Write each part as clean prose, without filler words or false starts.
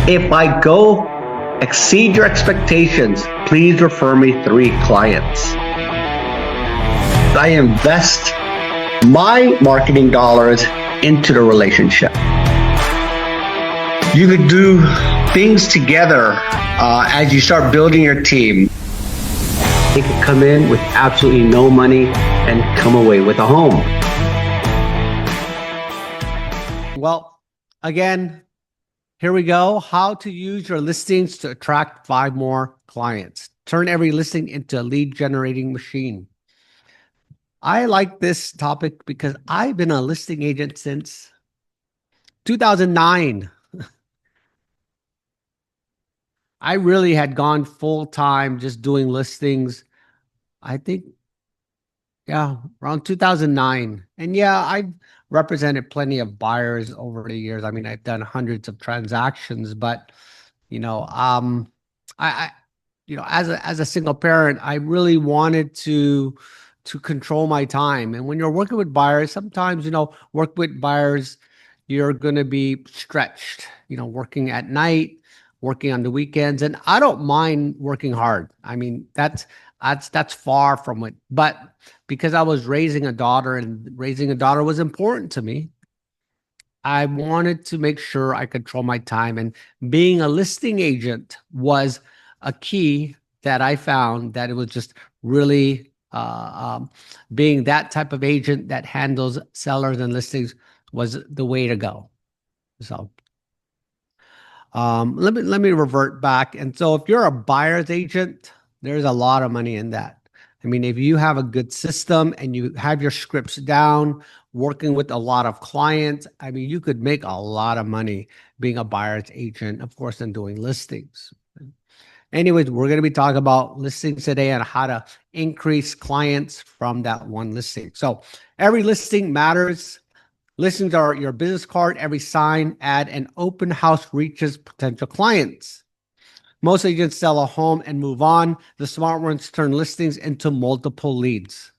If I go exceed your expectations, please refer me 3 clients. I invest my marketing dollars into the relationship. You could do things together as you start building your team. They could come in with absolutely no money and come away with a home. Well, again, here we go. How to use your listings to attract 5 more clients. Turn every listing into a lead generating machine. I like this topic because I've been a listing agent since 2009. I really had gone full time just doing listings. I think, yeah, around 2009. And yeah, I've represented plenty of buyers over the years. I mean, I've done hundreds of transactions, but I as a single parent, I really wanted to control my time. And when you're working with buyers, sometimes, work with buyers, you're going to be stretched, working at night, working on the weekends. And I don't mind working hard. I mean, that's far from it. But because I was raising a daughter and raising a daughter was important to me, I wanted to make sure I control my time. And being a listing agent was a key that I found, that it was just really being that type of agent that handles sellers and listings was the way to go. So let me revert back. And so if you're a buyer's agent, there's a lot of money in that. I mean, if you have a good system and you have your scripts down, working with a lot of clients, I mean, you could make a lot of money being a buyer's agent, of course, and doing listings. Anyways, we're going to be talking about listings today and how to increase clients from that one listing. So every listing matters. Listings are your business card. Every sign, ad, and open house reaches potential clients. Most agents sell a home and move on. The smart ones turn listings into multiple leads.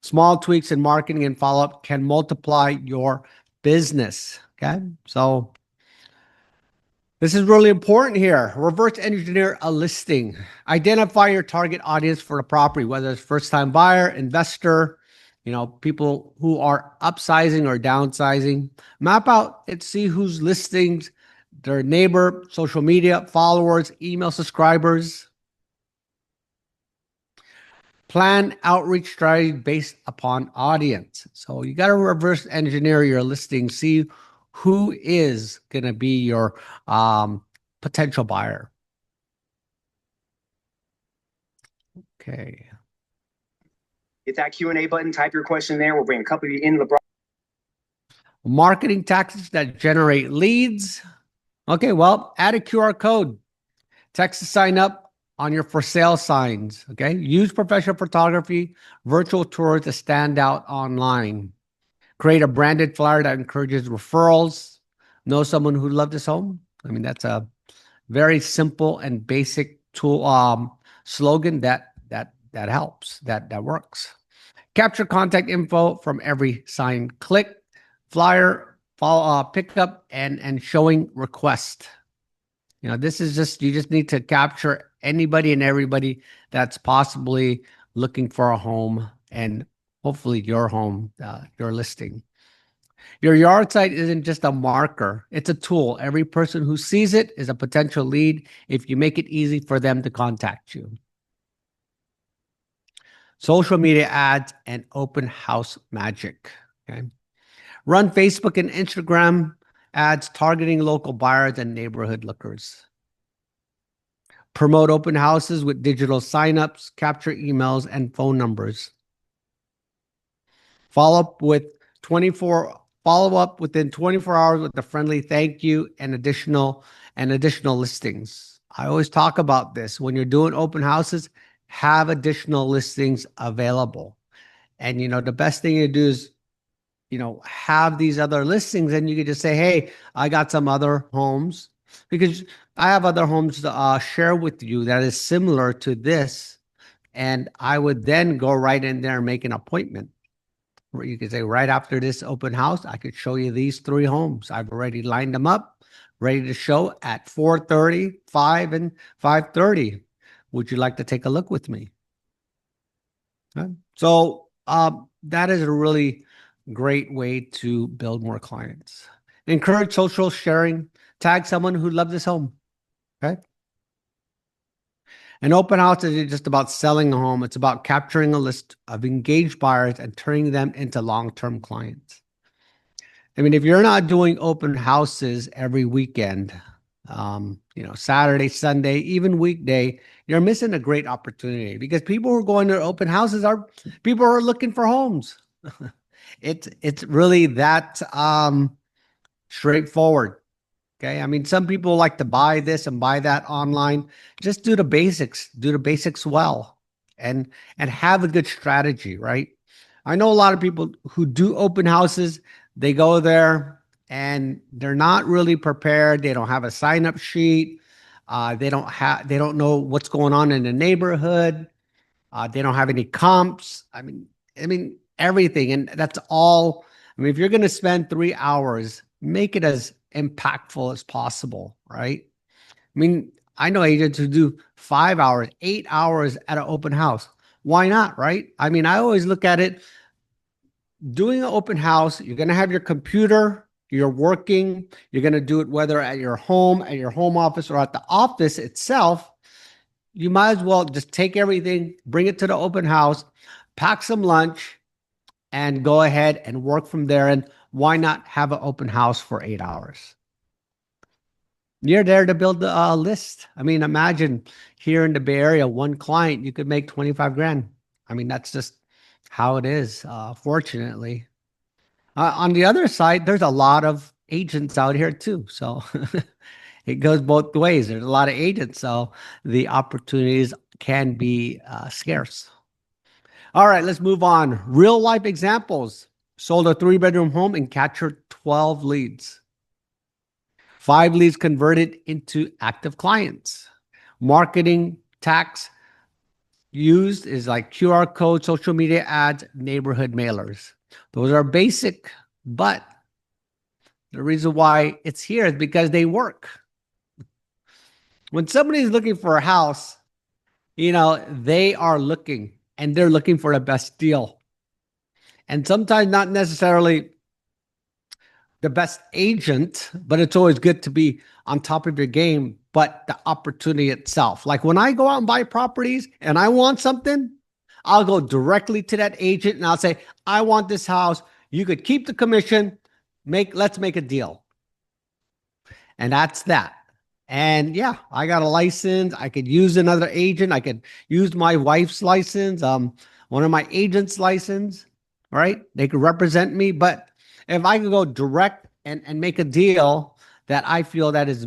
Small tweaks in marketing and follow-up can multiply your business. Okay, so this is really important here. Reverse engineer a listing. Identify your target audience for the property, whether it's first-time buyer, investor, people who are upsizing or downsizing. Map out and see whose listings, their neighbor, social media, followers, email subscribers. Plan outreach strategy based upon audience. So you got to reverse engineer your listing, see who is going to be your potential buyer. Okay. Hit that Q&A button, type your question there. We'll bring a couple of you in. LeBron. Marketing tactics that generate leads. Okay, well, add a QR code. Text to sign up on your for sale signs. Okay, use professional photography, virtual tours to stand out online. Create a branded flyer that encourages referrals. Know someone who loved this home? I mean, that's a very simple and basic tool slogan that helps, that works. Capture contact info from every sign click, flyer, follow pickup, and showing request. This is you just need to capture anybody and everybody that's possibly looking for a home, and hopefully your home, your listing. Your yard site isn't just a marker. It's a tool. Every person who sees it is a potential lead if you make it easy for them to contact you. Social media ads and open house magic. Okay. Run Facebook and Instagram ads targeting local buyers and neighborhood lookers. Promote open houses with digital signups, capture emails and phone numbers. Follow up within 24 hours with a friendly thank you and additional listings. I always talk about this. When you're doing open houses, have additional listings available. And the best thing to do is have these other listings, and you could just say, hey, I got some other homes, because I have other homes to share with you that is similar to this. And I would then go right in there and make an appointment. You could say, right after this open house, I could show you these 3 homes. I've already lined them up. ready to show at 4:30, 5, and 5:30. Would you like to take a look with me? Okay. So that is a really great way to build more clients. Encourage social sharing. Tag someone who loves this home. Okay. An open house isn't just about selling a home. It's about capturing a list of engaged buyers and turning them into long-term clients. I mean, if you're not doing open houses every weekend, Saturday, Sunday, even weekday, you're missing a great opportunity, because people who are going to open houses are people who are looking for homes. It's really that straightforward. Okay. I mean, some people like to buy this and buy that online. Just do the basics well, and have a good strategy, right? I know a lot of people who do open houses, they go there and they're not really prepared. They don't have a sign-up sheet. They don't know what's going on in the neighborhood. They don't have any comps. I mean everything. And that's all. I mean, if you're going to spend 3 hours, make it as impactful as possible, right? I mean, I know agents who do 5 hours, 8 hours at an open house. Why not, right? I mean, I always look at it, doing an open house, you're going to have your computer, you're working, you're going to do it whether at your home office, or at the office itself. You might as well just take everything, bring it to the open house, pack some lunch, and go ahead and work from there. And why not have an open house for 8 hours? You're there to build a list. I mean, imagine here in the Bay Area, one client, you could make 25 grand. I mean, that's just how it is, fortunately. On the other side, there's a lot of agents out here too. So it goes both ways. There's a lot of agents, so the opportunities can be scarce. All right, let's move on. Real life examples. Sold a 3-bedroom home and captured 12 leads. 5 leads converted into active clients. Marketing tax used is like QR code, social media ads, neighborhood mailers. Those are basic, but the reason why it's here is because they work. When somebody's looking for a house, they are looking, and they're looking for the best deal. And sometimes not necessarily the best agent, but it's always good to be on top of your game. But the opportunity itself, like when I go out and buy properties and I want something, I'll go directly to that agent and I'll say, I want this house. You could keep the commission. Let's make a deal. And that's that. And yeah, I got a license. I could use another agent. I could use my wife's license, one of my agent's license, right? They could represent me. But if I could go direct and make a deal that I feel that is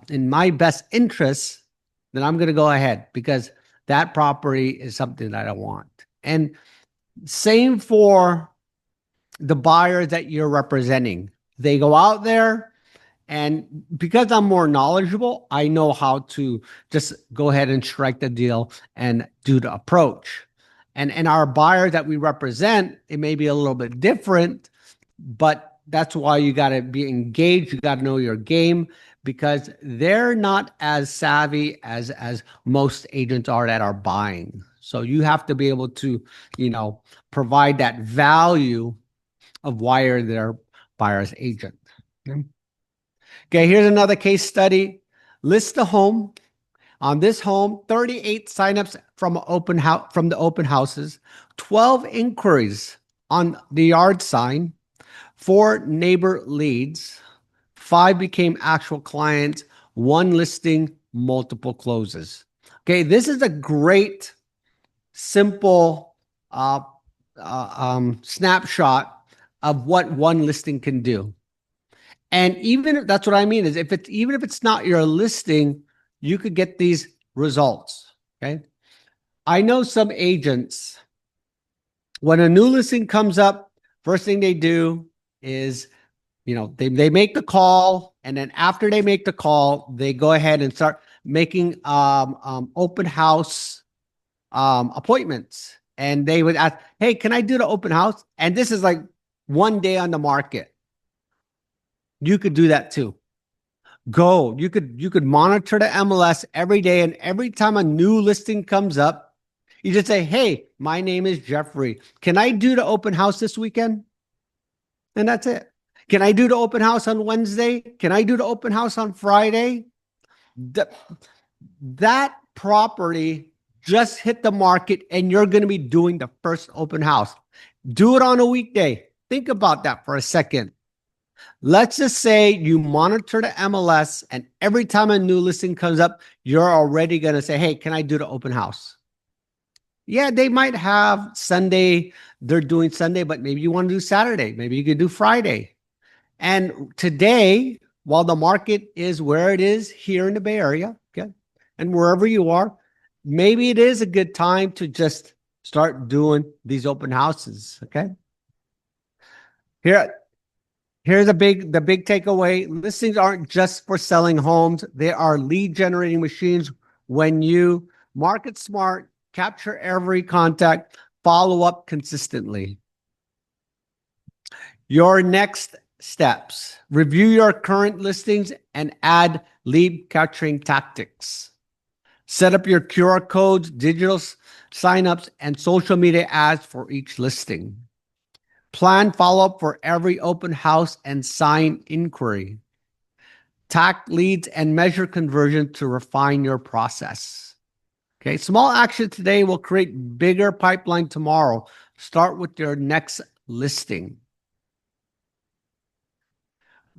in my best interest, then I'm going to go ahead, because that property is something that I want. And same for the buyers that you're representing. They go out there, and because I'm more knowledgeable, I know how to just go ahead and strike the deal and do the approach. And our buyers that we represent, it may be a little bit different, but that's why you got to be engaged. You got to know your game, because they're not as savvy as most agents are that are buying. So you have to be able to, provide that value of why you're their buyer's agent. Okay, here's another case study. List the home. On this home, 38 signups from the open houses, 12 inquiries on the yard sign, 4 neighbor leads, 5 became actual clients, 1 listing, multiple closes. Okay, this is a great, simple snapshot of what one listing can do. And even if that's what I mean, is even if it's not your listing, you could get these results. Okay. I know some agents, when a new listing comes up, first thing they do is, they make the call. And then after they make the call, they go ahead and start making open house appointments. And they would ask, hey, can I do the open house? And this is like one day on the market. You could do that too. Go. You could monitor the MLS every day, and every time a new listing comes up, you just say, "Hey, my name is Jeffrey. Can I do the open house this weekend?" And that's it. Can I do the open house on Wednesday? Can I do the open house on Friday? That property just hit the market, and you're going to be doing the first open house. Do it on a weekday. Think about that for a second. Let's just say you monitor the MLS, and every time a new listing comes up, you're already going to say, "Hey, can I do the open house?" Yeah, they might have Sunday, they're doing Sunday, but maybe you want to do Saturday. Maybe you could do Friday. And today, while the market is where it is here in the Bay Area, okay, and wherever you are, maybe it is a good time to just start doing these open houses, okay? Here's the big takeaway. Listings aren't just for selling homes. They are lead generating machines. When you market smart, capture every contact, follow up consistently. Your next steps: review your current listings and add lead capturing tactics. Set up your QR codes, digital signups, and social media ads for each listing. Plan follow-up for every open house and sign inquiry. Track leads and measure conversion to refine your process. Okay, small action today will create bigger pipeline tomorrow. Start with your next listing.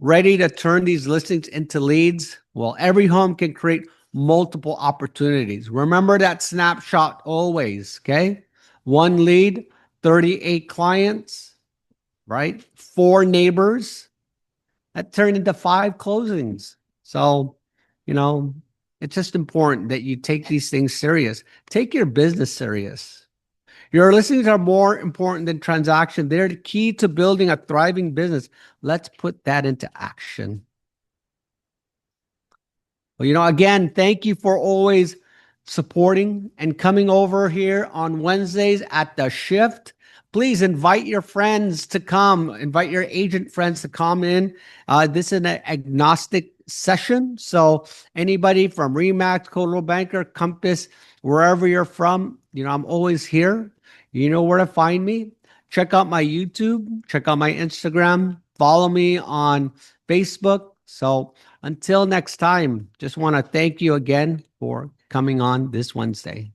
Ready to turn these listings into leads? Well, every home can create multiple opportunities. Remember that snapshot always, okay? 1 lead, 38 clients, right? 4 neighbors. That turned into 5 closings. So, it's just important that you take these things serious. Take your business serious. Your listings are more important than transaction. They're the key to building a thriving business. Let's put that into action. Well, again, thank you for always supporting and coming over here on Wednesdays at the shift. Please invite your friends to come. Invite your agent friends to come in. This is an agnostic session. So anybody from Remax, Coldwell Banker, Compass, wherever you're from, I'm always here. You know where to find me. Check out my YouTube. Check out my Instagram. Follow me on Facebook. So until next time, just want to thank you again for coming on this Wednesday.